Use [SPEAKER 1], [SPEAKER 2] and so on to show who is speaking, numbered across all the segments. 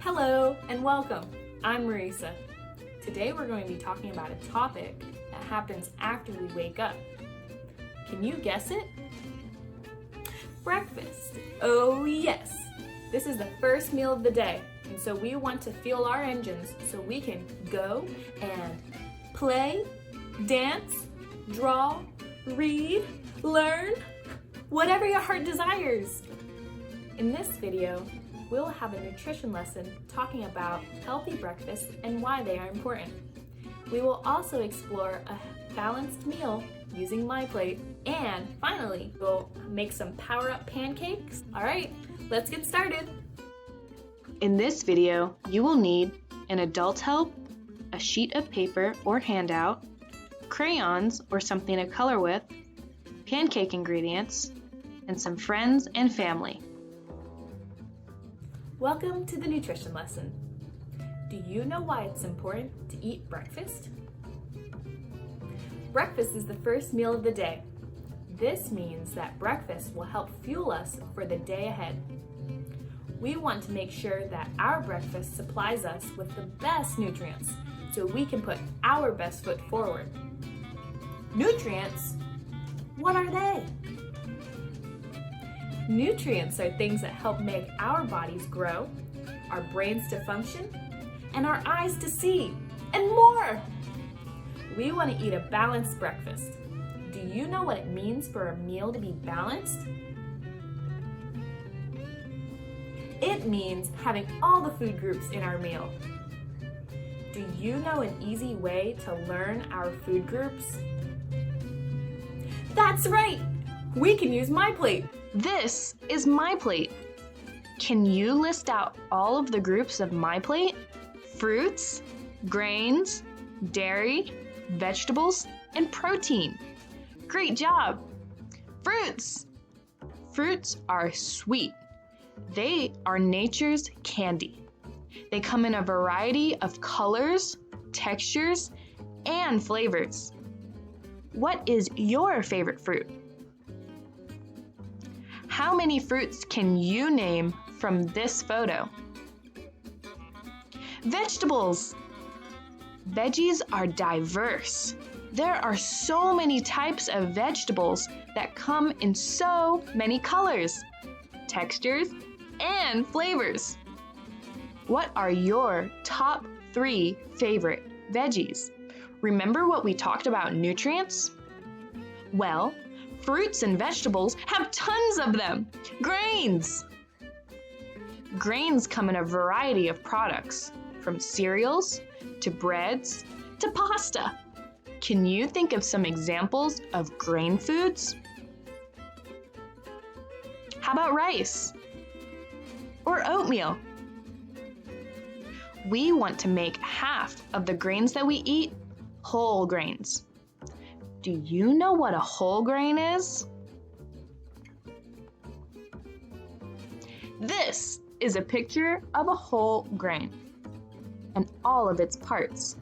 [SPEAKER 1] Hello and welcome. I'm Marisah. Today we're going to be talking about a topic that happens after we wake up. Can you guess it? Breakfast. Oh yes! This is the first meal of the day, and so we want to fuel our engines so we can go and play, dance, draw, read, learn, whatever your heart desires. In this video, we'll have a nutrition lesson talking about healthy breakfasts and why they are important. We will also explore a balanced meal using my plate, and finally, we'll make some power-up pancakes. All right, let's get started.
[SPEAKER 2] In this video, you will need an adult help, a sheet of paper or handout, crayons or something to color with, pancake ingredients, and some friends and family.
[SPEAKER 1] Welcome to the nutrition lesson. Do you know why it's important to eat breakfast? Breakfast is the first meal of the day. This means that breakfast will help fuel us for the day ahead. We want to make sure that our breakfast supplies us with the best nutrients so we can put our best foot forward. Nutrients? What are they? Nutrients are things that help make our bodies grow, our brains to function, and our eyes to see, and more. We want to eat a balanced breakfast. Do you know what it means for a meal to be balanced? It means having all the food groups in our meal. Do you know an easy way to learn our food groups? That's right! We can use my plate.
[SPEAKER 2] This is my plate. Can you list out all of the groups of my plate? Fruits, grains, dairy, vegetables, and protein. Great job! Fruits! Fruits are sweet. They are nature's candy. They come in a variety of colors, textures, and flavors. What is your favorite fruit? How many fruits can you name from this photo? Vegetables. Veggies are diverse. There are so many types of vegetables that come in so many colors, textures, and flavors. What are your top 3 favorite veggies? Remember what we talked about nutrients? Well, fruits and vegetables have tons of them. Grains. Grains come in a variety of products, from cereals to breads to pasta. Can you think of some examples of grain foods? How about rice? Or oatmeal? We want to make half of the grains that we eat whole grains. Do you know what a whole grain is? This is a picture of a whole grain and all of its parts.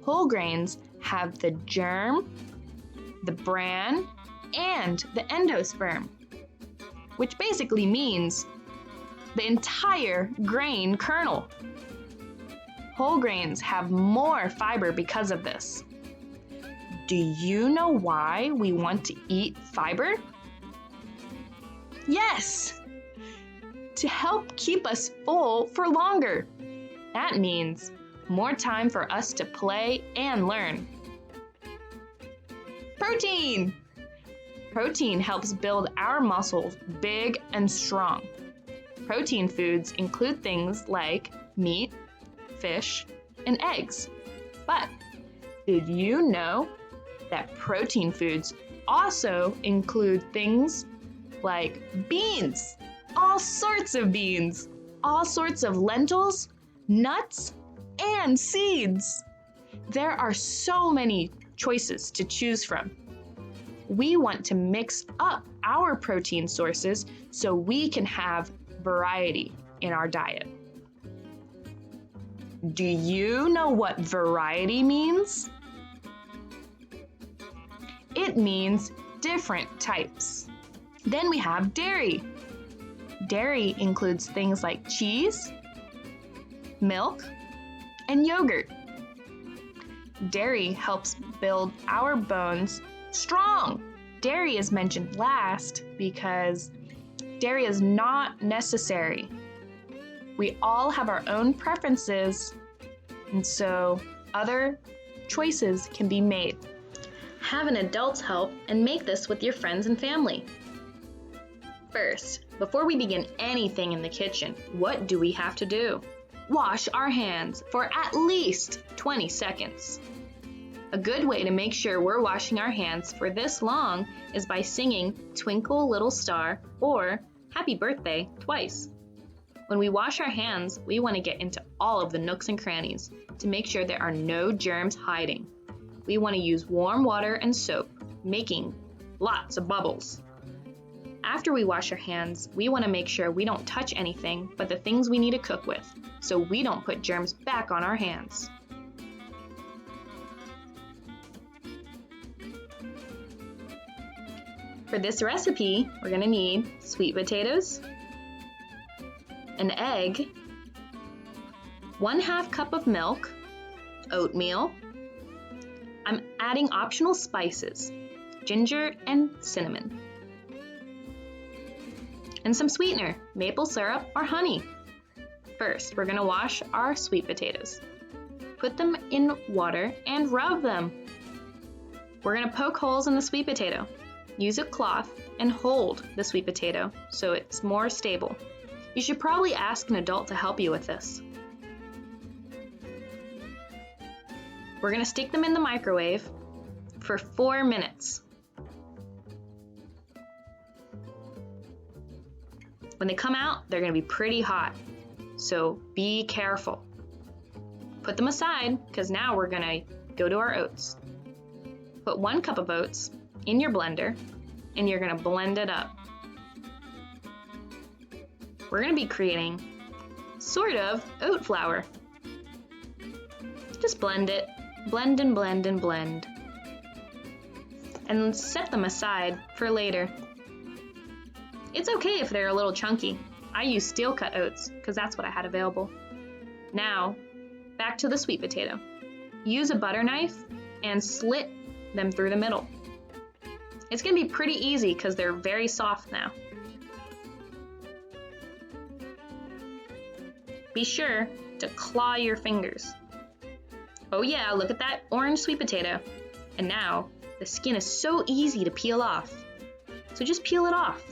[SPEAKER 2] Whole grains have the germ, the bran, and the endosperm, which basically means the entire grain kernel. Whole grains have more fiber because of this. Do you know why we want to eat fiber? Yes! To help keep us full for longer. That means more time for us to play and learn. Protein! Protein helps build our muscles big and strong. Protein foods include things like meat, fish, and eggs. But did you know that protein foods also include things like beans, all sorts of beans, all sorts of lentils, nuts, and seeds? There are so many choices to choose from. We want to mix up our protein sources so we can have variety in our diet. Do you know what variety means? It means different types. Then we have dairy. Dairy includes things like cheese, milk, and yogurt. Dairy helps build our bones strong. Dairy is mentioned last because dairy is not necessary. We all have our own preferences, and so other choices can be made. Have an adult's help and make this with your friends and family. First, before we begin anything in the kitchen, what do we have to do? Wash our hands for at least 20 seconds. A good way to make sure we're washing our hands for this long is by singing Twinkle Little Star or Happy Birthday twice. When we wash our hands, we want to get into all of the nooks and crannies to make sure there are no germs hiding. We want to use warm water and soap, making lots of bubbles. After we wash our hands, we want to make sure we don't touch anything but the things we need to cook with, so we don't put germs back on our hands. For this recipe, we're going to need sweet potatoes, an egg, 1/2 cup of milk, oatmeal. I'm adding optional spices, ginger and cinnamon, and some sweetener, maple syrup or honey. First, we're going to wash our sweet potatoes. Put them in water and rub them. We're going to poke holes in the sweet potato. Use a cloth and hold the sweet potato so it's more stable. You should probably ask an adult to help you with this. We're going to stick them in the microwave for 4 minutes. When they come out, they're going to be pretty hot, so be careful. Put them aside because now we're going to go to our oats. Put 1 cup of oats in your blender and you're going to blend it up. We're going to be creating sort of oat flour. Just blend it, blend and blend and blend, and set them aside for later. It's okay if they're a little chunky. I use steel cut oats because that's what I had available. Now, back to the sweet potato. Use a butter knife and slit them through the middle. It's going to be pretty easy because they're very soft now. Be sure to claw your fingers. Oh yeah, look at that orange sweet potato. And now, the skin is so easy to peel off. So just peel it off.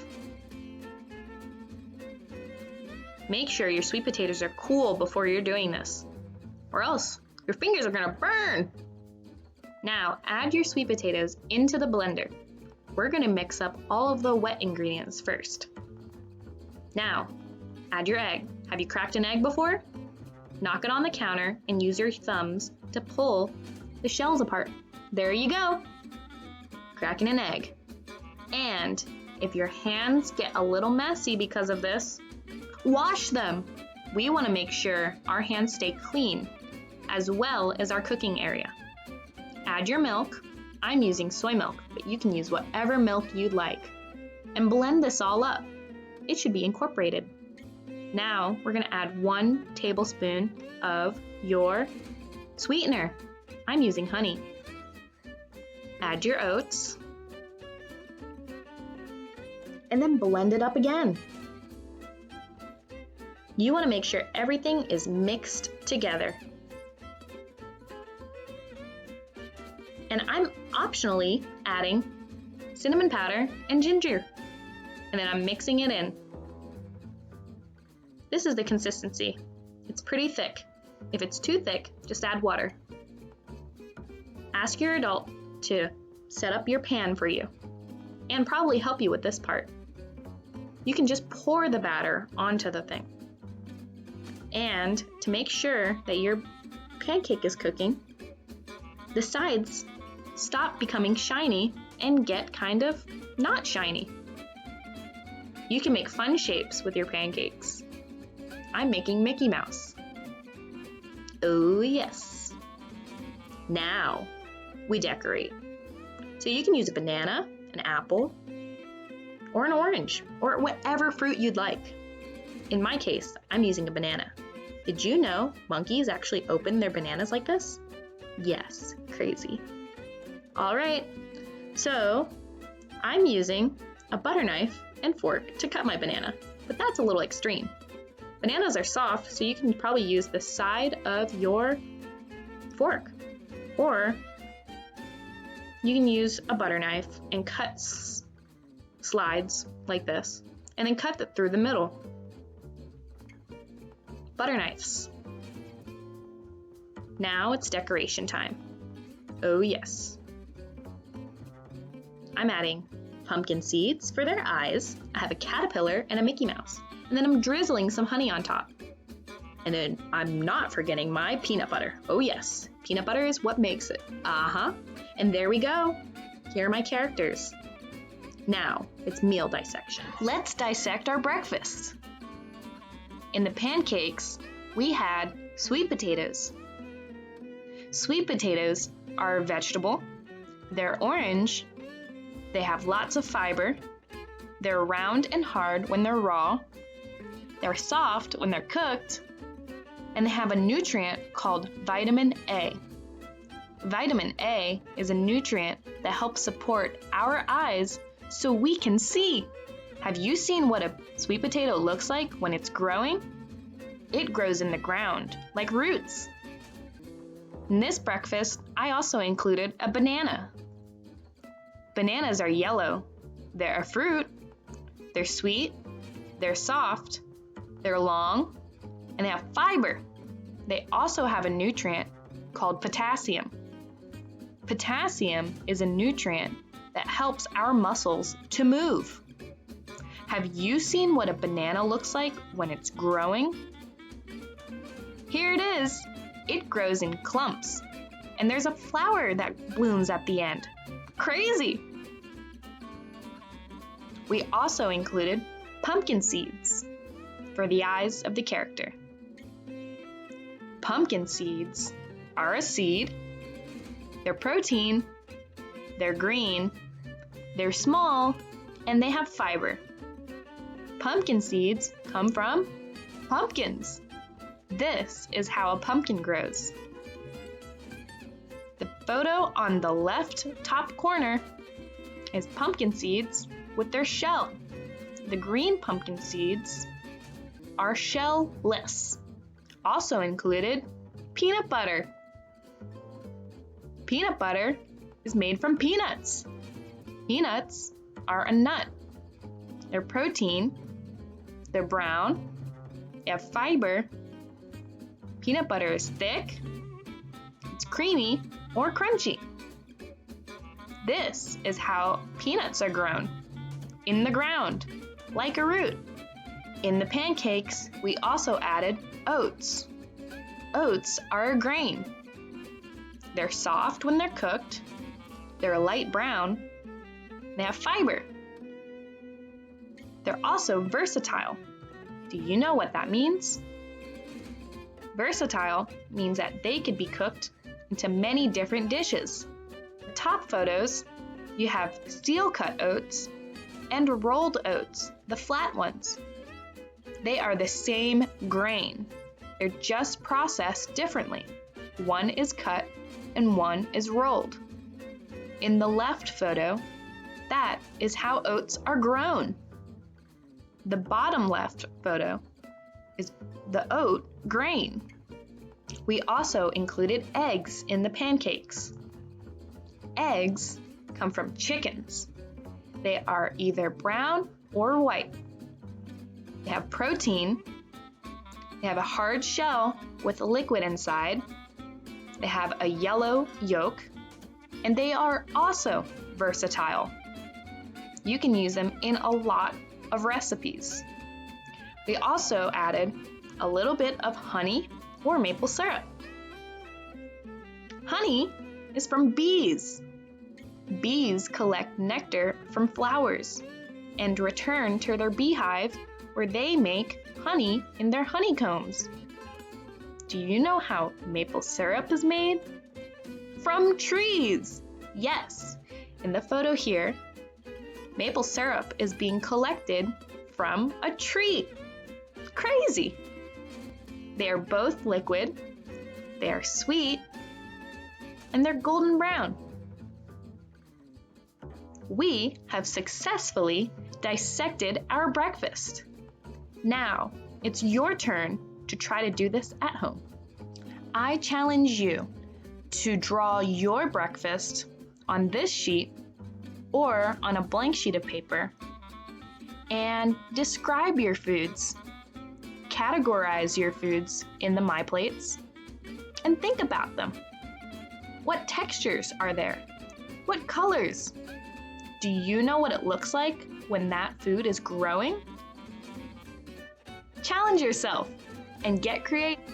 [SPEAKER 2] Make sure your sweet potatoes are cool before you're doing this, or else your fingers are gonna burn. Now, add your sweet potatoes into the blender. We're gonna mix up all of the wet ingredients first. Now, add your egg. Have you cracked an egg before? Knock it on the counter and use your thumbs to pull the shells apart. There you go, cracking an egg. And if your hands get a little messy because of this, wash them. We want to make sure our hands stay clean, as well as our cooking area. Add your milk. I'm using soy milk, but you can use whatever milk you'd like. And blend this all up. It should be incorporated. Now we're going to add 1 tablespoon of your sweetener. I'm using honey. Add your oats. And then blend it up again. You want to make sure everything is mixed together. And I'm optionally adding cinnamon powder and ginger. And then I'm mixing it in. This is the consistency. It's pretty thick. If it's too thick, just add water. Ask your adult to set up your pan for you and probably help you with this part. You can just pour the batter onto the thing. And to make sure that your pancake is cooking, the sides stop becoming shiny and get kind of not shiny. You can make fun shapes with your pancakes. I'm making Mickey Mouse. Oh yes. Now we decorate. So you can use a banana, an apple, or an orange, or whatever fruit you'd like. In my case, I'm using a banana. Did you know monkeys actually open their bananas like this? Yes, crazy. All right, so I'm using a butter knife and fork to cut my banana, but that's a little extreme. Bananas are soft, so you can probably use the side of your fork, or you can use a butter knife and cut slides like this, and then cut it through the middle. Butter knives. Now it's decoration time. Oh yes. I'm adding pumpkin seeds for their eyes. I have a caterpillar and a Mickey Mouse. And then I'm drizzling some honey on top. And then I'm not forgetting my peanut butter. Oh yes, peanut butter is what makes it. And there we go. Here are my characters. Now, it's meal dissection. Let's dissect our breakfast. In the pancakes, we had sweet potatoes. Sweet potatoes are a vegetable. They're orange. They have lots of fiber. They're round and hard when they're raw. They're soft when they're cooked. And they have a nutrient called vitamin A. Vitamin A is a nutrient that helps support our eyes so we can see. Have you seen what a sweet potato looks like when it's growing? It grows in the ground, like roots. In this breakfast, I also included a banana. Bananas are yellow. They're a fruit. They're sweet. They're soft. They're long. And they have fiber. They also have a nutrient called potassium. Potassium is a nutrient that helps our muscles to move. Have you seen what a banana looks like when it's growing? Here it is. It grows in clumps, and there's a flower that blooms at the end. Crazy! We also included pumpkin seeds for the eyes of the character. Pumpkin seeds are a seed. They're protein, they're green, they're small, and they have fiber. Pumpkin seeds come from pumpkins. This is how a pumpkin grows. The photo on the left top corner is pumpkin seeds with their shell. The green pumpkin seeds are shell-less. Also included peanut butter. Peanut butter is made from peanuts. Peanuts are a nut. They're protein, they're brown, they have fiber. Peanut butter is thick, it's creamy or crunchy. This is how peanuts are grown, in the ground, like a root. In the pancakes, we also added oats. Oats are a grain. They're soft when they're cooked, they're light brown, they have fiber. They're also versatile. Do you know what that means? Versatile means that they could be cooked into many different dishes. The top photos, you have steel-cut oats and rolled oats, the flat ones. They are the same grain. They're just processed differently. One is cut and one is rolled. In the left photo, that is how oats are grown. The bottom left photo is the oat grain. We also included eggs in the pancakes. Eggs come from chickens. They are either brown or white. They have protein. They have a hard shell with a liquid inside. They have a yellow yolk, and they are also versatile. You can use them in a lot of recipes. We also added a little bit of honey or maple syrup. Honey is from bees. Bees collect nectar from flowers and return to their beehive where they make honey in their honeycombs. Do you know how maple syrup is made? From trees! Yes, in the photo here, maple syrup is being collected from a tree. Crazy! They are both liquid, they are sweet, and they're golden brown. We have successfully dissected our breakfast. Now, it's your turn to try to do this at home. I challenge you to draw your breakfast on this sheet or on a blank sheet of paper and describe your foods. Categorize your foods in the My Plates and think about them. What textures are there? What colors? Do you know what it looks like when that food is growing? Challenge yourself and get creative.